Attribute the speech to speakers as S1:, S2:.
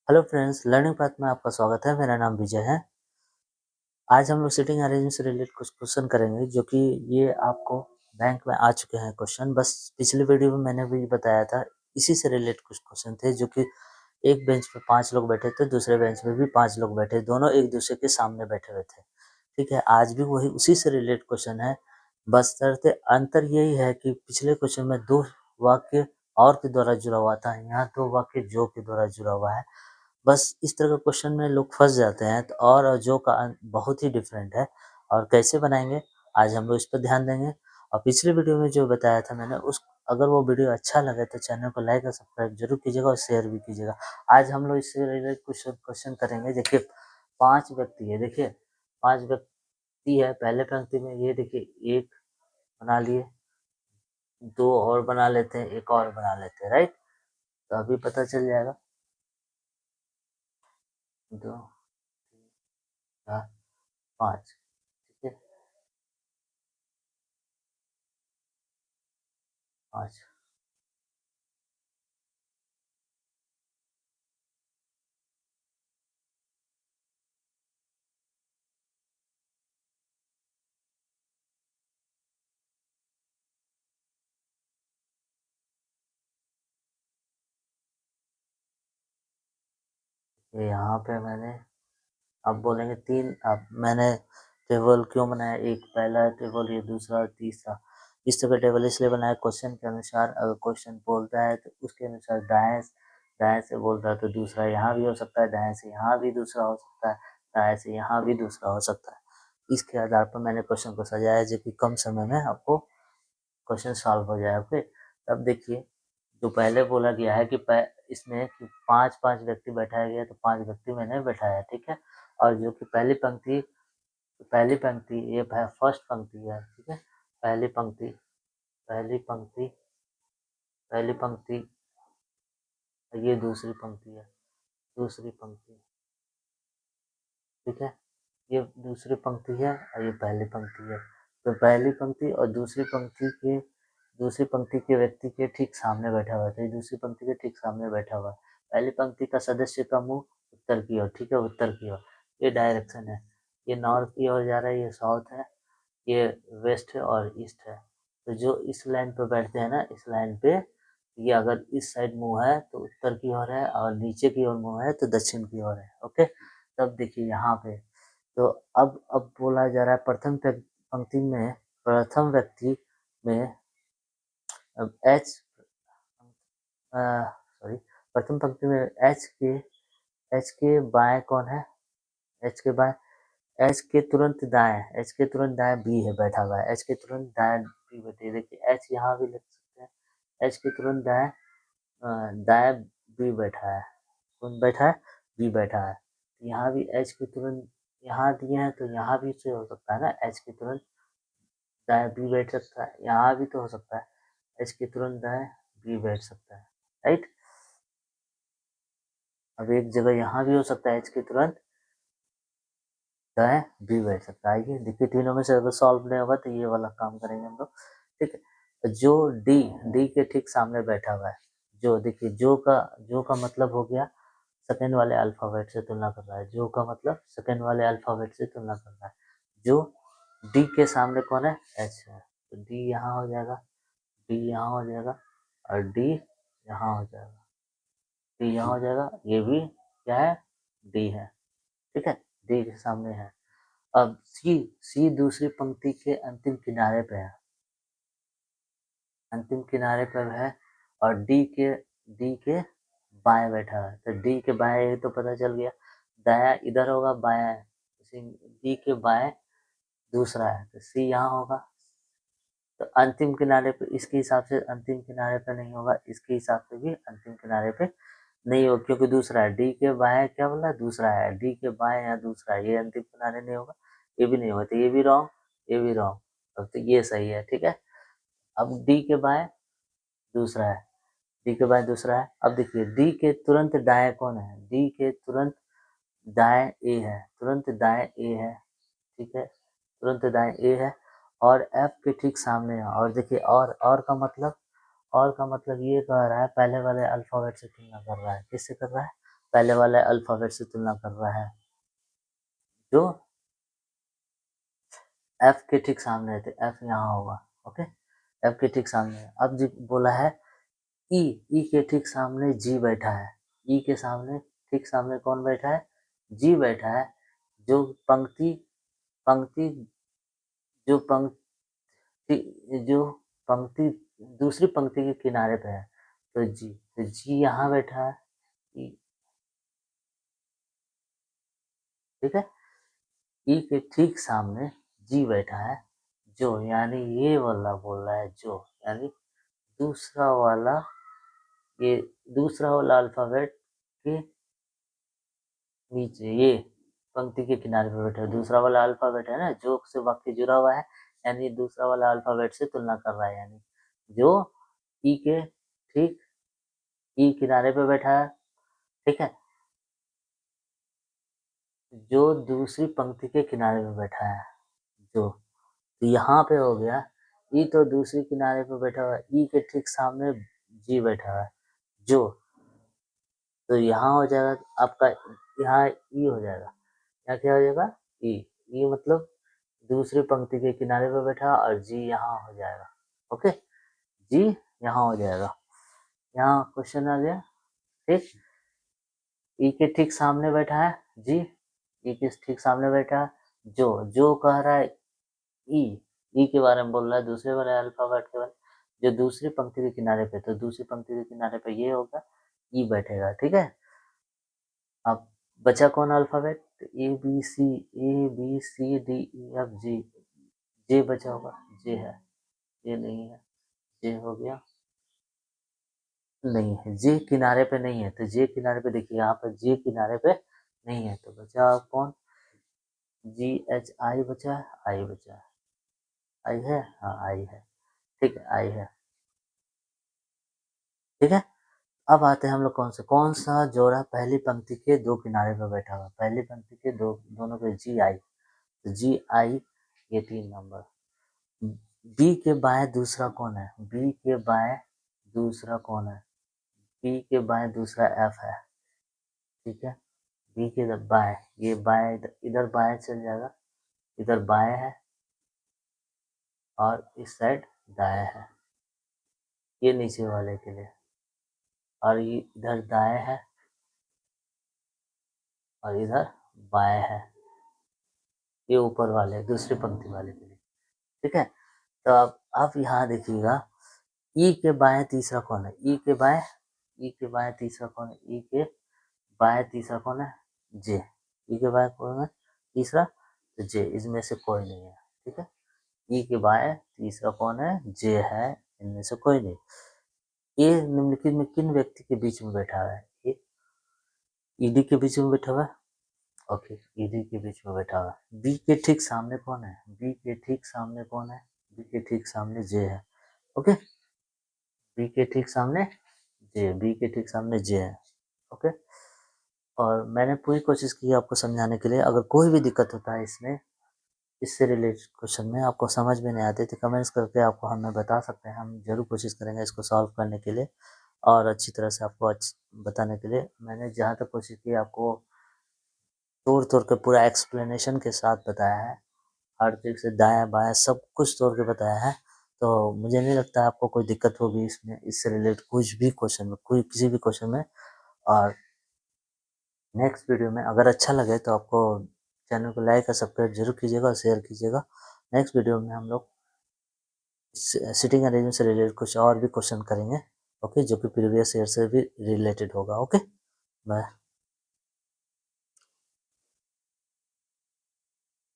S1: Hello friends, learning path में आपका स्वागत है। मेरा नाम विजय है। आज हम लोग सिटिंग अरेंजमेंट से रिलेटेड कुछ क्वेश्चन करेंगे, जो कि ये आपको बैंक में आ चुके हैं क्वेश्चन। बस पिछले वीडियो में मैंने भी बताया था, इसी से रिलेटेड कुछ क्वेश्चन थे, जो कि एक बेंच पे 5 लोग बैठे थे, दूसरे बेंच पे भी 5 लोग बैठे, दोनों एक दूसरे के सामने बैठे हुए थे। ठीक है, आज भी वही उसी से रिलेटेड क्वेश्चन है। बस शर्त अंतर यही है कि पिछले क्वेश्चन में 2 वाक्य और के द्वारा जुड़ा हुआ था, यहाँ 2 वाक्य जो के द्वारा जुड़ा हुआ है। बस इस तरह का क्वेश्चन में लोग फँस जाते हैं, तो और जो का बहुत ही डिफरेंट है। और कैसे बनाएँगे, आज हम लोग इस पर ध्यान देंगे। और पिछले वीडियो में जो बताया था मैंने, उस अगर वो वीडियो अच्छा लगे तो चैनल को लाइक और सब्सक्राइब ज़रूर कीजिएगा और शेयर भी कीजिएगा। आज हम लोग इससे रिलेटेड कुछ क्वेश्चन करेंगे। देखिए, 5 व्यक्ति है, देखिए 5 व्यक्ति है। पहले पंक्ति में ये देखिए 1 बना लिए, 2 और बना लेते हैं, 1 और बना लेते हैं, राइट? तो अभी पता चल जाएगा। 2, 3, 4, 5, ठीक है? 5। ये यहाँ पे मैंने, अब बोलेंगे 3, अब मैंने टेबल क्यों बनाया, एक पहला टेबल, ये दूसरा और तीसरा। इस तरह का टेबल इसलिए बनाया, क्वेश्चन के अनुसार। अगर क्वेश्चन बोलता है तो उसके अनुसार दाएं दाएं से बोल रहा है तो दूसरा यहाँ भी हो सकता है, दाएं से यहाँ भी दूसरा हो सकता है, दाएं से यहाँ भी दूसरा हो सकता है। इसके आधार पर मैंने क्वेश्चन को सजाया, जो कि कम समय में आपको क्वेश्चन सॉल्व हो जाए। ओके, तब देखिए, जो पहले बोला गया है कि इसमें कि 5-5 व्यक्ति बैठाया गया, तो 5 व्यक्ति मैंने बैठाया, ठीक है। और जो कि पहली पंक्ति ये फर्स्ट पंक्ति है, ठीक है। पहली पंक्ति पहली पंक्ति पहली पंक्ति ये दूसरी पंक्ति है, दूसरी पंक्ति, ठीक है। ये दूसरी पंक्ति है और ये पहली पंक्ति है। तो पहली पंक्ति और दूसरी पंक्ति के व्यक्ति के ठीक सामने बैठा हुआ है, तो ये दूसरी पंक्ति के ठीक सामने बैठा हुआ है। पहली पंक्ति का सदस्य का मुंह उत्तर की ओर, ठीक है, उत्तर की ओर। ये डायरेक्शन है, ये नॉर्थ की ओर जा रहा है, ये साउथ है, ये वेस्ट है और ईस्ट है। तो जो इस लाइन पे बैठते हैं ना, इस लाइन पे, ये अगर इस साइड मुंह है तो उत्तर की ओर है, और नीचे की ओर मुंह है तो दक्षिण की ओर है। ओके, तब देखिए यहाँ पे, तो अब बोला जा रहा है प्रथम व्यक्ति में एच, सॉरी, प्रथम पंक्ति में एच के बाएं कौन है? एच के बाएं, एच के तुरंत दाएं बी है, बैठा हुआ है। एच के तुरंत दाएं बी बैठे, देखिए एच यहाँ भी लिख सकते हैं। एच के तुरंत दाएं दाएं बी बैठा है। कौन बैठा है? बी बैठा है। यहाँ भी एच के तुरंत यहाँ दिए हैं, तो यहाँ भी से हो सकता है ना, एच के तुरंत दाएं बी बैठ सकता है, यहाँ भी तो हो सकता है, एच के तुरंत दाएं बी बैठ सकता है, राइट। अब एक जगह यहाँ भी हो सकता है, एच के तुरंत दाएं बी बैठ सकता है। आइए देखिए, तीनों में से अगर सॉल्व नहीं होगा तो ये वाला काम करेंगे हम लोग, ठीक है। तो जो डी डी के ठीक सामने बैठा हुआ है, जो देखिए, जो का मतलब हो गया सेकेंड वाले अल्फ़ाबेट से तुलना कर रहा है। जो का मतलब सेकेंड वाले अल्फ़ाबेट से तुलना कर रहा है। जो डी के सामने कौन है? एच है, तो डी यहाँ हो जाएगा, डी यहाँ हो जाएगा, और डी यहाँ हो जाएगा, डी यहाँ हो जाएगा। ये भी क्या है? डी है, ठीक है, डी के सामने है। अब सी दूसरी पंक्ति के अंतिम किनारे पे है, अंतिम किनारे पर है, और डी के बाएं बैठा है। तो डी के बाएं, ये तो पता चल गया, दायां इधर होगा, बायां डी के बाएं दूसरा है, तो सी यहाँ होगा। तो अंतिम किनारे पे, इसके हिसाब से अंतिम किनारे पे नहीं होगा, इसके हिसाब से भी अंतिम किनारे पे नहीं होगा, क्योंकि दूसरा है। डी के बाएं क्या बोला? दूसरा है। डी के बाएं या दूसरा है, ये अंतिम किनारे नहीं होगा, ये भी नहीं होगा, तो ये भी रॉन्ग, ये भी रॉन्ग। अब तो ये सही है, ठीक है। अब डी के बाएं दूसरा है, डी के बाएं दूसरा है। अब देखिए, डी के तुरंत दाएं कौन है? डी के तुरंत दाएं ए है, तुरंत दाएं ए है, ठीक है, तुरंत दाएं ए है, और एफ के ठीक सामने है। और देखिए, और का मतलब ये कह रहा है, पहले वाले अल्फ़ाबेट से तुलना कर रहा है। किससे कर रहा है? पहले वाले अल्फ़ाबेट से तुलना कर रहा है, जो एफ के ठीक सामने है, तो एफ यहाँ होगा। ओके, एफ के ठीक सामने है। अब जी बोला है ई, ई के ठीक सामने जी बैठा है। ई के सामने ठीक सामने कौन बैठा है? जी बैठा है। जो पंक्ति पंक्ति जो पंक्ति जो पंक्ति दूसरी पंक्ति के किनारे पे है, तो जी यहाँ बैठा है। ई, ठीक है, ई के ठीक सामने जी बैठा है, जो यानी ये वाला बोल रहा है, जो यानी दूसरा वाला, ये दूसरा वाला अल्फाबेट के नीचे, ये पंक्ति के किनारे पे बैठा है। दूसरा वाला अल्फाबेट है ना, जो से वाक्य जुड़ा हुआ है, यानी दूसरा वाला अल्फाबेट से तुलना कर रहा है, यानी जो ई के ठीक ई किनारे पे बैठा है, ठीक है, जो दूसरी पंक्ति के किनारे पे बैठा है, जो, तो यहाँ पे हो गया ई, तो दूसरी किनारे पे बैठा हुआ है, ई के ठीक सामने जी बैठा हुआ है, जो, तो यहाँ हो जाएगा आपका, यहाँ ई हो जाएगा। यहाँ क्या हो जाएगा? ई। ई मतलब दूसरी पंक्ति के किनारे पे बैठा और जी यहाँ हो जाएगा। ओके, जी यहाँ हो जाएगा। यहाँ क्वेश्चन आ गया, ठीक। ई के ठीक सामने बैठा है जी, ई के ठीक सामने बैठा है जो कह रहा है ई, ई के बारे में बोल रहा है, दूसरे वाले अल्फाबेट के बारे में, जो दूसरी पंक्ति के किनारे पे, तो दूसरी पंक्ति के किनारे पे ये होगा, ई बैठेगा, ठीक है। अब बचा कौन alphabet? ABCD E F G, जे बचा होगा, जे है, जे नहीं है, जे हो गया, नहीं है, जे किनारे पे नहीं है, तो जे किनारे पे देखिए, यहाँ पर जे किनारे पे नहीं है, तो बचा कौन? GHI बचा है, आई बचा है, आई है, हाँ आई है, ठीक है, आई है, ठीक है। अब आते हैं हम लोग कौन सा जोड़ा पहली पंक्ति के दो किनारे पे बैठा हुआ, पहली पंक्ति के दोनों पे GI, तो GI, ये 3 नंबर। बी के बाएं दूसरा कौन है? बी के बाएं दूसरा कौन है? बी के बाएं दूसरा एफ है, ठीक है। बी के इधर बाएं, ये बाएं, इधर बाएं चल जाएगा, इधर बाएं है और इस साइड दाएं है, ये नीचे वाले के लिए, और ये इधर दाएं है और इधर बाएं है, ये ऊपर वाले दूसरी पंक्ति वाले के लिए, ठीक है। तो अब आप यहाँ देखिएगा, ई के बाएं तीसरा कौन है? ई के बाएं, ई के बाएं तीसरा कौन है? ई के बाएं तीसरा कौन है? जे। ई के बाएं कौन है तीसरा? तो जे, इसमें से कोई नहीं है, ठीक है। ई के बाएं तीसरा कौन है? जे है, इनमें से कोई नहीं। ये निम्नलिखित में किन व्यक्ति के बीच में बैठा हुआ है? ये ईडी के बीच में बैठा हुआ है, ओके, ईडी के बीच में बैठा हुआ है। बी के ठीक सामने कौन है? बी के ठीक सामने कौन है? बी के ठीक सामने जे है, ओके। बी के ठीक सामने जे, बी के ठीक सामने जे है, ओके। और मैंने पूरी कोशिश की आपको समझाने के लिए। अगर कोई भी दिक्कत होता है इसमें, इससे रिलेटेड क्वेश्चन में आपको समझ में नहीं आते, तो कमेंट्स करके आपको हमें बता सकते हैं, हम जरूर कोशिश करेंगे इसको सॉल्व करने के लिए और अच्छी तरह से आपको बताने के लिए। मैंने जहाँ तक कोशिश की आपको तोड़ तोड़ के पूरा एक्सप्लेनेशन के साथ बताया है, हर चीज़ से दायां बायां सब कुछ तोड़ के बताया है। तो मुझे नहीं लगता आपको कोई दिक्कत होगी इसमें, इससे रिलेटेड कुछ भी क्वेश्चन में, कोई किसी भी क्वेश्चन में। और नेक्स्ट वीडियो में अगर अच्छा लगे तो आपको चैनल को लाइक और सब्सक्राइब जरूर कीजिएगा और शेयर कीजिएगा। नेक्स्ट वीडियो में हम लोग सिटिंग अरेंजमेंट से रिलेटेड कुछ और भी क्वेश्चन करेंगे, ओके, जो कि प्रीवियस ईयर से भी रिलेटेड होगा। Okay, bye.